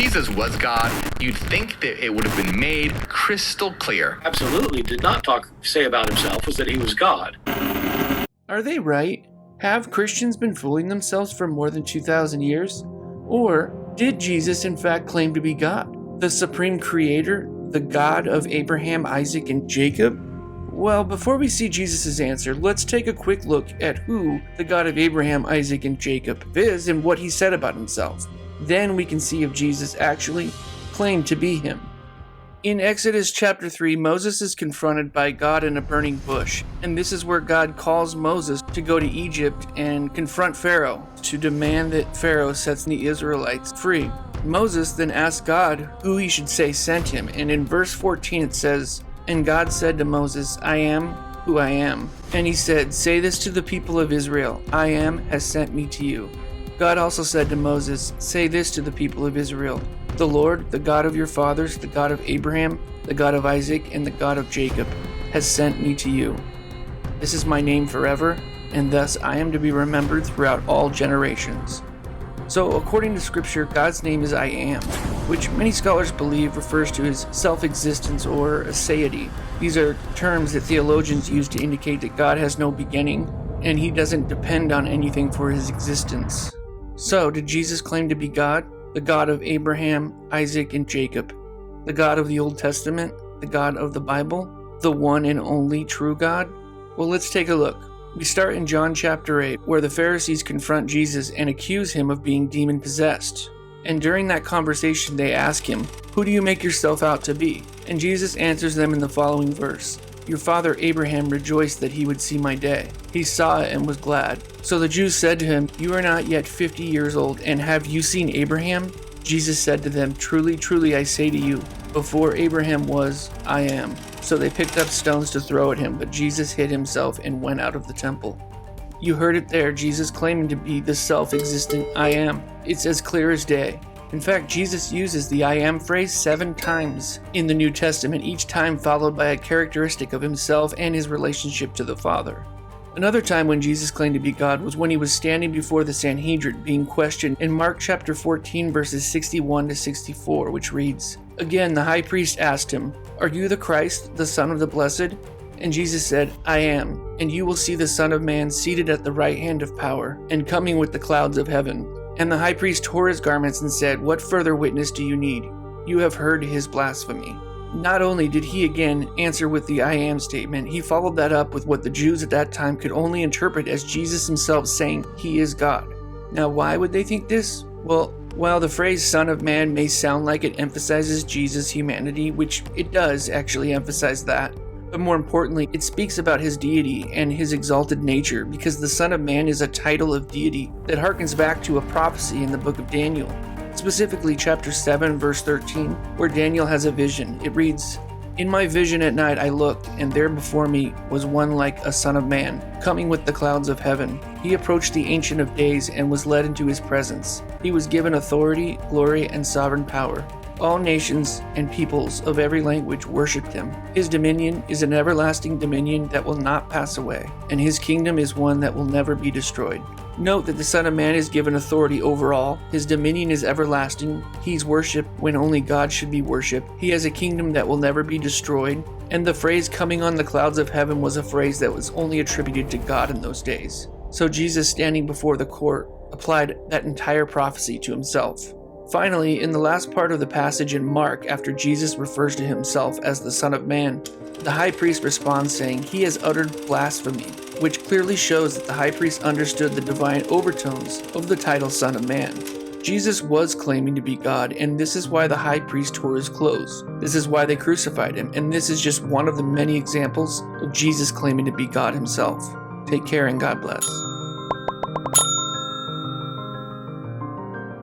Jesus was God, you'd think that it would have been made crystal clear. Absolutely did not say about himself was that he was God. Are they right? Have Christians been fooling themselves for more than 2,000 years? Or did Jesus in fact claim to be God? The supreme creator? The God of Abraham, Isaac, and Jacob? Well, before we see Jesus' answer, let's take a quick look at who the God of Abraham, Isaac, and Jacob is and what he said about himself. Then we can see if Jesus actually claimed to be him. In Exodus chapter 3, Moses is confronted by God in a burning bush, and this is where God calls Moses to go to Egypt and confront Pharaoh to demand that Pharaoh sets the Israelites free. Moses then asks God who he should say sent him, and in verse 14 it says, "And God said to Moses, I am who I am. And he said, say this to the people of Israel, I am has sent me to you." God also said to Moses, say this to the people of Israel, "The Lord, the God of your fathers, the God of Abraham, the God of Isaac, and the God of Jacob, has sent me to you. This is my name forever, and thus I am to be remembered throughout all generations." So according to scripture, God's name is I Am, which many scholars believe refers to his self-existence or aseity. These are terms that theologians use to indicate that God has no beginning, and he doesn't depend on anything for his existence. So, did Jesus claim to be God? The God of Abraham, Isaac, and Jacob? The God of the Old Testament? The God of the Bible? The one and only true God? Well, let's take a look. We start in John chapter 8, where the Pharisees confront Jesus and accuse him of being demon-possessed. And during that conversation, they ask him, "Who do you make yourself out to be?" And Jesus answers them in the following verse, "Your father Abraham rejoiced that he would see my day. He saw it and was glad." So the Jews said to him, "You are not yet 50 years old, and have you seen Abraham?" Jesus said to them, "Truly, truly, I say to you, before Abraham was, I am." So they picked up stones to throw at him, but Jesus hid himself and went out of the temple. You heard it there, Jesus claiming to be the self-existent I Am. It's as clear as day. In fact, Jesus uses the I Am phrase 7 times in the New Testament, each time followed by a characteristic of himself and his relationship to the Father. Another time when Jesus claimed to be God was when he was standing before the Sanhedrin being questioned in Mark chapter 14 verses 61 to 64, which reads, "Again the high priest asked him, 'Are you the Christ, the Son of the Blessed?' And Jesus said, 'I am, and you will see the Son of Man seated at the right hand of power, and coming with the clouds of heaven.' And the high priest tore his garments and said, 'What further witness do you need? You have heard his blasphemy.'" Not only did he again answer with the I Am statement, he followed that up with what the Jews at that time could only interpret as Jesus himself saying he is God. Now why would they think this? Well, while the phrase Son of Man may sound like it emphasizes Jesus' humanity, which it does actually emphasize that, but more importantly, it speaks about his deity and his exalted nature, because the Son of Man is a title of deity that harkens back to a prophecy in the book of Daniel. Specifically chapter 7 verse 13, where Daniel has a vision. It reads, "In my vision at night I looked, and there before me was one like a son of man, coming with the clouds of heaven. He approached the Ancient of Days and was led into his presence. He was given authority, glory, and sovereign power. All nations and peoples of every language worshipped him. His dominion is an everlasting dominion that will not pass away, and his kingdom is one that will never be destroyed." Note that the Son of Man is given authority over all. His dominion is everlasting. He's worshipped when only God should be worshipped. He has a kingdom that will never be destroyed. And the phrase "coming on the clouds of heaven" was a phrase that was only attributed to God in those days. So Jesus, standing before the court, applied that entire prophecy to himself. Finally, in the last part of the passage in Mark, after Jesus refers to himself as the Son of Man, the high priest responds saying, "He has uttered blasphemy," which clearly shows that the high priest understood the divine overtones of the title Son of Man. Jesus was claiming to be God, and this is why the high priest tore his clothes. This is why they crucified him, and this is just one of the many examples of Jesus claiming to be God himself. Take care and God bless.